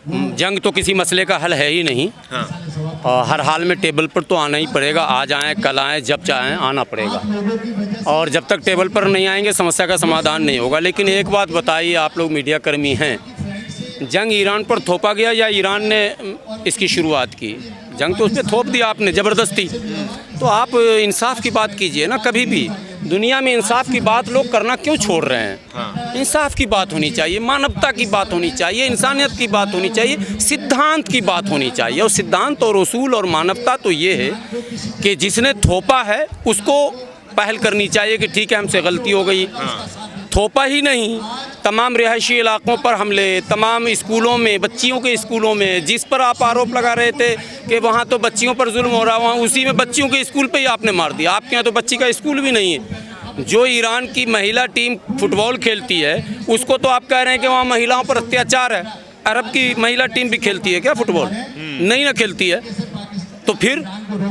जंग तो किसी मसले का हल है ही नहीं। हाँ। और हर हाल में टेबल पर तो आना ही पड़ेगा, आज आएँ कल आएँ जब चाहें आना पड़ेगा। और जब तक टेबल पर नहीं आएंगे समस्या का समाधान नहीं होगा। लेकिन एक बात बताइए, आप लोग मीडिया कर्मी हैं, जंग ईरान पर थोपा गया या ईरान ने इसकी शुरुआत की? जंग तो उस पर थोप दिया आपने ज़बरदस्ती। तो आप इंसाफ की बात कीजिए ना। कभी भी दुनिया में इंसाफ की बात लोग करना क्यों छोड़ रहे हैं? हाँ। इंसाफ की बात होनी चाहिए, मानवता की बात होनी चाहिए, इंसानियत की बात होनी चाहिए, सिद्धांत की बात होनी चाहिए। और सिद्धांत और उसूल और मानवता तो ये है कि जिसने थोपा है उसको पहल करनी चाहिए कि ठीक है हमसे गलती हो गई। थोपा ही नहीं, तमाम रिहायशी इलाकों पर हमले, तमाम स्कूलों में, बच्चियों के स्कूलों में, जिस पर आप आरोप लगा रहे थे कि वहाँ तो बच्चियों पर जुल्म हो रहा, वहाँ उसी में बच्चियों के स्कूल पे ही आपने मार दिया। आपके यहाँ तो बच्ची का स्कूल भी नहीं है। जो ईरान की महिला टीम फुटबॉल खेलती है उसको तो आप कह रहे हैं कि वहाँ महिलाओं पर अत्याचार है। अरब की महिला टीम भी खेलती है क्या फुटबॉल? नहीं ना खेलती है। तो फिर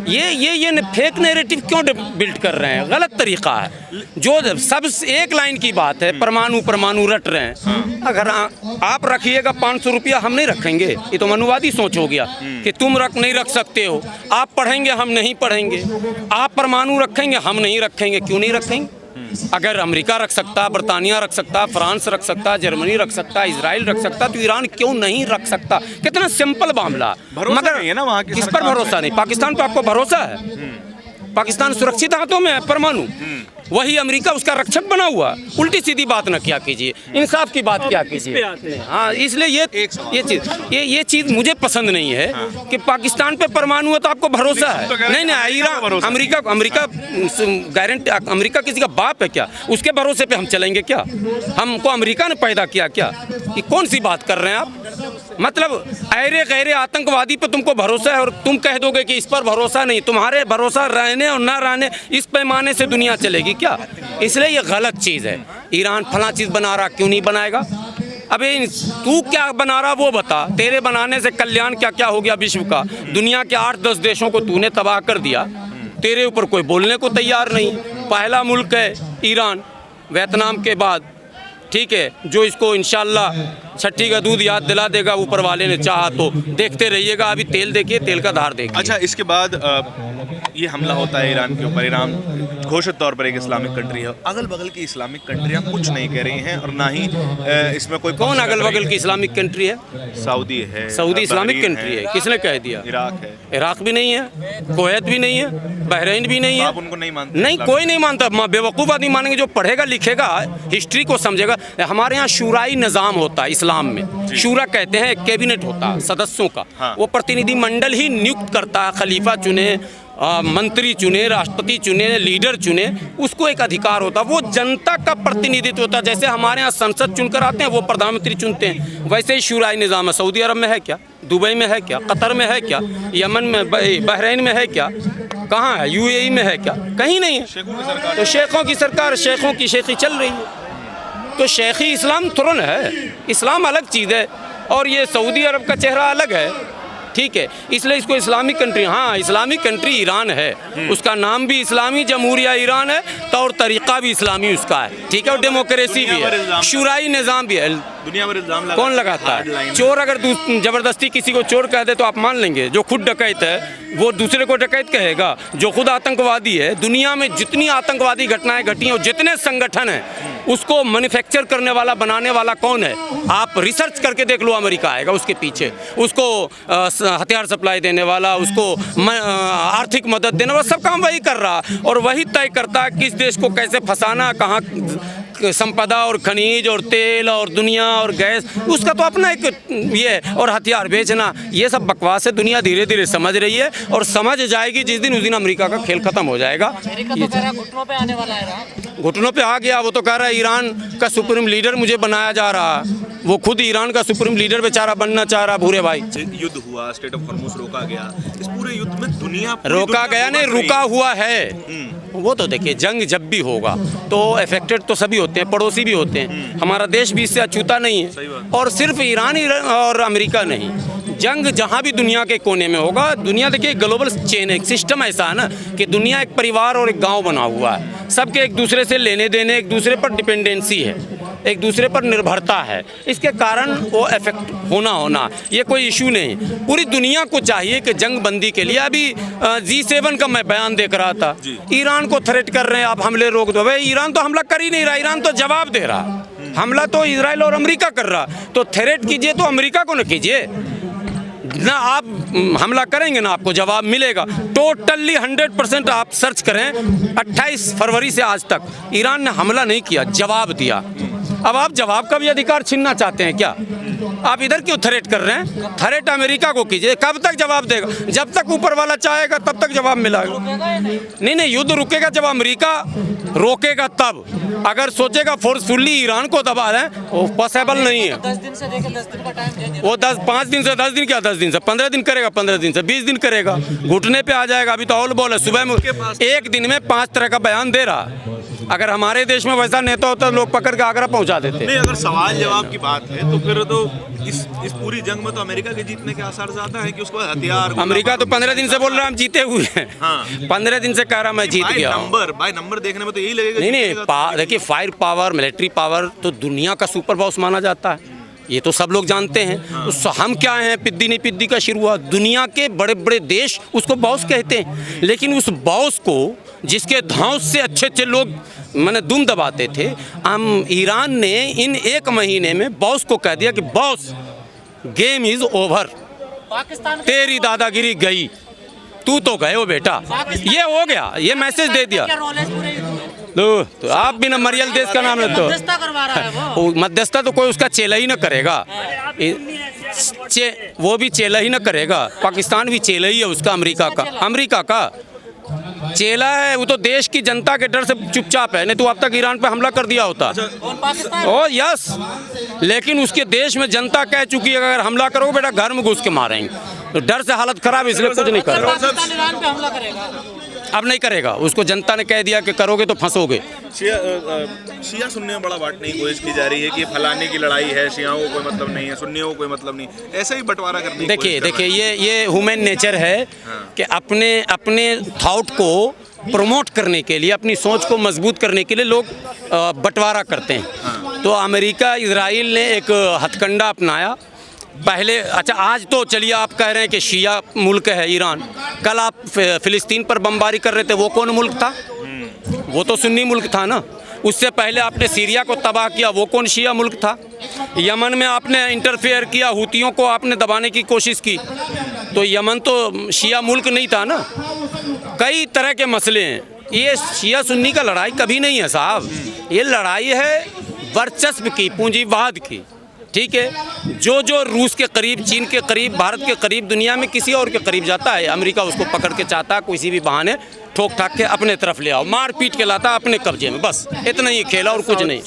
ये फेक नैरेटिव क्यों बिल्ड कर रहे हैं? गलत तरीका है। जो सब एक लाइन की बात है, परमाणु रट रहे हैं। अगर आप रखिएगा 500 रुपया, हम नहीं रखेंगे। ये तो मनुवादी सोच हो गया कि तुम नहीं रख सकते हो। आप पढ़ेंगे, हम नहीं पढ़ेंगे। आप परमाणु रखेंगे, हम नहीं रखेंगे। क्यों नहीं रखेंगे? अगर अमेरिका रख सकता, बरतानिया रख सकता, फ्रांस रख सकता, जर्मनी रख सकता, इजराइल रख सकता, तो ईरान क्यों नहीं रख सकता? कितना सिंपल मामला। मगर है ना वहाँ की किस पर भरोसा नहीं? पाकिस्तान पर आपको भरोसा है? पाकिस्तान सुरक्षित हाथों में है परमाणु। वही अमेरिका उसका रक्षक बना हुआ। उल्टी सीधी बात ना क्या कीजिए, इंसाफ की बात क्या कीजिए। हाँ, इसलिए ये चीज़ मुझे पसंद नहीं है कि पाकिस्तान पे परमाणु है तो आपको भरोसा है। नहीं, ईरान, अमेरिका गारंटी, अमेरिका किसी का बाप है क्या? उसके भरोसे पे हम चलेंगे क्या? हमको अमेरिका ने पैदा किया क्या? ये कौन सी बात कर रहे हैं आप? मतलब अरे गैरे आतंकवादी पे तुमको भरोसा है और तुम कह दोगे कि इस पर भरोसा नहीं। तुम्हारे भरोसा रहने और ना रहने, इस पैमाने से दुनिया चलेगी क्या? इसलिए ये गलत चीज़ है। ईरान फला चीज़ बना रहा, क्यों नहीं बनाएगा? अबे तू क्या बना रहा वो बता। तेरे बनाने से कल्याण क्या क्या हो गया विश्व का? दुनिया के 8-10 देशों को तूने तबाह कर दिया। तेरे ऊपर कोई बोलने को तैयार नहीं। पहला मुल्क है ईरान, वियतनाम के बाद, ठीक है, जो इसको इंशाल्लाह छठी का दूध याद दिला देगा ऊपर वाले ने चाहा तो। देखते रहिएगा, अभी तेल देखिए, तेल का धार देखिए। अच्छा, इसके बाद ये हमला होता है ईरान के ऊपर। ईरान घोषित तौर पर एक इस्लामिक कंट्री है। अगल बगल की इस्लामिक कंट्रियां कुछ नहीं कह रही हैं और ना ही इसमें कोई। कौन अगल बगल की इस्लामिक कंट्री है? सऊदी है। सऊदी इस्लामिक कंट्री है? किसने कह दिया? इराक है। इराक भी नहीं है, कुवैत भी नहीं है, बहरीन भी नहीं है। आप उनको नहीं मानते? नहीं, कोई नहीं मानता। बेवकूफ़ आदमी मानेंगे। जो पढ़ेगा लिखेगा, हिस्ट्री को समझेगा। हमारे यहाँ शूराई निज़ाम होता है इस्लाम में। शूरा कहते हैं, एक कैबिनेट होता है सदस्यों का। हाँ। वो प्रतिनिधि मंडल ही नियुक्त करता है। खलीफा चुने, मंत्री चुने, राष्ट्रपति चुने, लीडर चुने, उसको एक अधिकार होता है। वो जनता का प्रतिनिधित्व होता है। जैसे हमारे यहाँ संसद चुनकर आते हैं, वो प्रधानमंत्री चुनते हैं, वैसे ही शूराई निज़ाम है। सऊदी अरब में है क्या? दुबई में है क्या? कतर में है क्या? यमन में, बहरीन में है क्या? कहाँ है? यूएई में है क्या? कहीं नहीं है। तो शेखों की सरकार, शेखों की शेखी चल रही है। तो शेखी इस्लाम तुरंत है। इस्लाम अलग चीज़ है और ये सऊदी अरब का चेहरा अलग है, ठीक है। इसलिए इसको इस्लामिक कंट्री, हाँ इस्लामिक कंट्री ईरान है। उसका नाम भी इस्लामी जमहूरिया ईरान है, तौर तरीक़ा भी इस्लामी उसका है, ठीक है। और डेमोक्रेसी भी है, शूराई निज़ाम भी है। दुनिया भर इल्ज़ाम कौन लगाता है? चोर अगर ज़बरदस्ती किसी को चोर कह दे तो आप मान लेंगे? जो खुद डकैत है वो दूसरे को डकैत कहेगा? जो खुद आतंकवादी है, दुनिया में जितनी आतंकवादी घटनाएं घटी हैं और जितने संगठन हैं, उसको मैन्युफैक्चर करने वाला, बनाने वाला कौन है? आप रिसर्च करके देख लो, अमेरिका आएगा उसके पीछे। उसको हथियार सप्लाई देने वाला, उसको आर्थिक मदद देने वाला, सब काम वही कर रहा और वही तय करता है किस देश को कैसे फंसाना, कहाँ संपदा और खनिज और तेल और दुनिया और गैस, उसका तो अपना एक ये है। और हथियार बेचना, ये सब बकवास है। दुनिया धीरे धीरे समझ रही है और समझ जाएगी जिस दिन, उस दिन अमेरिका का खेल खत्म हो जाएगा। घुटनों पे आने वाला है। घुटनों पे आ गया। वो तो कह रहा है ईरान का सुप्रीम लीडर मुझे बनाया जा रहा है। वो खुद ईरान का सुप्रीम लीडर बेचारा बनना चाह रहा। भूरे भाई, युद्ध हुआ, स्टेट ऑफ हॉर्मुज़ रोका गया। इस पूरे युद्ध में दुनिया रोका गया नहीं, रुका हुआ है। वो तो देखिए, जंग जब भी होगा तो अफेक्टेड तो सभी होते हैं, पड़ोसी भी होते हैं। हमारा देश भी इससे अछूता नहीं है। और सिर्फ ईरान और अमेरिका नहीं, जंग जहाँ भी दुनिया के कोने में होगा। दुनिया देखिए ग्लोबल चेन है, सिस्टम ऐसा है ना कि दुनिया एक परिवार और एक गांव बना हुआ है। सबके एक दूसरे से लेने देने, एक दूसरे पर डिपेंडेंसी है। एक दूसरे पर निर्भरता है, इसके कारण वो इफेक्ट होना ये कोई इशू नहीं। पूरी दुनिया को चाहिए कि जंग बंदी के लिए, अभी G7 का मैं बयान देख रहा था, ईरान को थ्रेट कर रहे हैं आप हमले रोक दो। भाई ईरान तो हमला कर ही नहीं रहा, ईरान तो जवाब दे रहा, हमला तो इजराइल और अमेरिका कर रहा। तो थ्रेट कीजिए तो अमेरिका को न कीजिए ना, आप हमला करेंगे ना आपको जवाब मिलेगा। टोटली 100% आप सर्च करें, 28 फरवरी से आज तक ईरान ने हमला नहीं किया, जवाब दिया। अब आप जवाब का भी अधिकार छीनना चाहते हैं क्या? आप इधर क्यों थ्रेट कर रहे हैं? थ्रेट अमेरिका को कीजिए, कब तक जवाब देगा? जब तक ऊपर वाला चाहेगा तब तक जवाब मिलेगा। नहीं, युद्ध रुकेगा जब अमेरिका रोकेगा तब। अगर सोचेगा फोर्सफुली ईरान को दबा दें, वो पॉसिबल नहीं है। 10 दिन से लेकर 10 दिन का टाइम दे दिया। वो 5 दिन से 10 दिन क्या, 10 दिन से 15 दिन करेगा, 15 दिन से 20 दिन करेगा, घुटने पे आ जाएगा। अभी तो ऑल बॉल है, सुबह में एक दिन में 5 तरह का बयान दे रहा। अगर हमारे देश में वैसा नेता होता लोग पकड़ के आगरा पहुंचा देते। नहीं, अगर सवाल जवाब की बात है तो फिर तो इस पूरी जंग में तो अमेरिका के जीतने के आसार ज्यादा है कि उसको हथियार। अमेरिका तो 15 दिन से बोल रहा है हम जीते हुए हैं। हाँ। 15 दिन से कह रहा मैं जीत गया। बाय नंबर देखने में तो यही लगेगा। नहीं, देखिए फायर पावर, मिलिट्री पावर तो दुनिया का सुपर बॉस माना जाता है, ये तो सब लोग जानते हैं। तो हम क्या हैं, पिद्दी नहीं पिद्दी का शुरू हुआ। दुनिया के बड़े बड़े देश उसको बॉस कहते हैं, लेकिन उस बॉस को जिसके धौंस से अच्छे लोग मैंने दुम दबाते थे, हम ईरान ने इन 1 महीने में बॉस को कह दिया कि boss game is over, Pakistan तेरी दादागिरी गई, तू तो गए हो बेटा। ये हो गया, ये मैसेज दे दिया। क्या रोल है इस पूरे युद्ध में? तो आप भी ना मरियल देश का नाम लेते मध्यस्थता करवा रहा है वो। मध्यस्थता तो कोई उसका चेला ही ना करेगा, वो भी चेला ही ना करेगा। पाकिस्तान भी चेला ही है उसका, अमेरिका का चेला है। वो तो देश की जनता के डर से चुपचाप है, नहीं तो अब तक ईरान पे हमला कर दिया होता। और पाकिस्तान ओ यस, लेकिन उसके देश में जनता कह चुकी है अगर हमला करोगे बेटा घर में घुस के मारेंगे, तो डर से हालत खराब है, इसलिए कुछ नहीं कर रहा। पाकिस्तान ईरान पे हमला करेगा, अब नहीं करेगा, उसको जनता ने कह दिया कि करोगे तो फंसोगे। शिया सुन्नी में बड़ा बांटने की कोशिश की जा रही है कि फलाने की लड़ाई है, शियाओं को कोई मतलब नहीं है, सुन्नियों को कोई मतलब नहीं, ऐसा ही बंटवारा करने की देखिए ये ह्यूमन नेचर है कि अपने थॉट को प्रमोट करने के लिए, अपनी सोच को मजबूत करने के लिए लोग बंटवारा करते हैं। तो अमेरिका इजराइल ने एक हथकंडा अपनाया पहले। अच्छा, आज तो चलिए आप कह रहे हैं कि शिया मुल्क है ईरान, कल आप फिलिस्तीन पर बमबारी कर रहे थे, वो कौन मुल्क था? वो तो सुन्नी मुल्क था ना। उससे पहले आपने सीरिया को तबाह किया, वो कौन शिया मुल्क था? यमन में आपने इंटरफेयर किया, हुतियों को आपने दबाने की कोशिश की, तो यमन तो शिया मुल्क नहीं था ना। कई तरह के मसले हैं, ये शिया सुन्नी का लड़ाई कभी नहीं है साहब, ये लड़ाई है वर्चस्व की, पूंजीवाद की। ठीक है, जो रूस के करीब, चीन के करीब, भारत के करीब, दुनिया में किसी और के करीब जाता है, अमेरिका उसको पकड़ के चाहता है किसी भी बहाने ठोक ठाक के अपने तरफ ले आओ, मार पीट के लाता अपने कब्जे में, बस इतना ही खेला और कुछ नहीं।